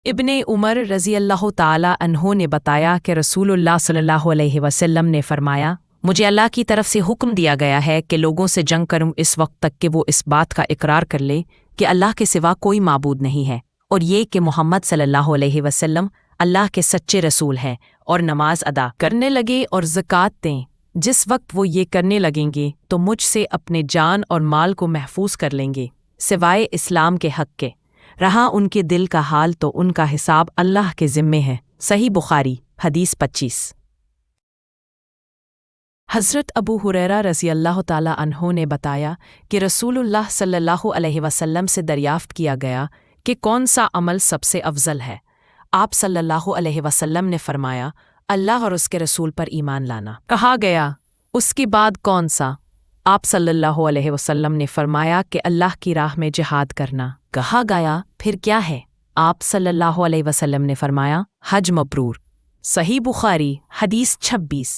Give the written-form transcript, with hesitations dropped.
ابن عمر رضی اللہ تعالی عنہ نے بتایا کہ رسول اللہ صلی اللہ علیہ وسلم نے فرمایا، مجھے اللہ کی طرف سے حکم دیا گیا ہے کہ لوگوں سے جنگ کروں اس وقت تک کہ وہ اس بات کا اقرار کر لے کہ اللہ کے سوا کوئی معبود نہیں ہے، اور یہ کہ محمد صلی اللہ علیہ وسلم اللہ کے سچے رسول ہیں، اور نماز ادا کرنے لگے اور زکوٰۃ دیں۔ جس وقت وہ یہ کرنے لگیں گے تو مجھ سے اپنے جان اور مال کو محفوظ کر لیں گے سوائے اسلام کے حق کے، رہا ان کے دل کا حال تو ان کا حساب اللہ کے ذمے ہے۔ صحیح بخاری حدیث 25۔ حضرت ابو ہریرہ رضی اللہ تعالی عنہ نے بتایا کہ رسول اللہ صلی اللہ علیہ وسلم سے دریافت کیا گیا کہ کون سا عمل سب سے افضل ہے۔ آپ صلی اللہ علیہ وسلم نے فرمایا، اللہ اور اس کے رسول پر ایمان لانا۔ کہا گیا، اس کے بعد کون سا؟ آپ صلی اللہ علیہ وسلم نے فرمایا کہ اللہ کی راہ میں جہاد کرنا۔ کہا گیا، پھر کیا ہے؟ آپ صلی اللہ علیہ وسلم نے فرمایا، حج مبرور۔ صحیح بخاری حدیث 26۔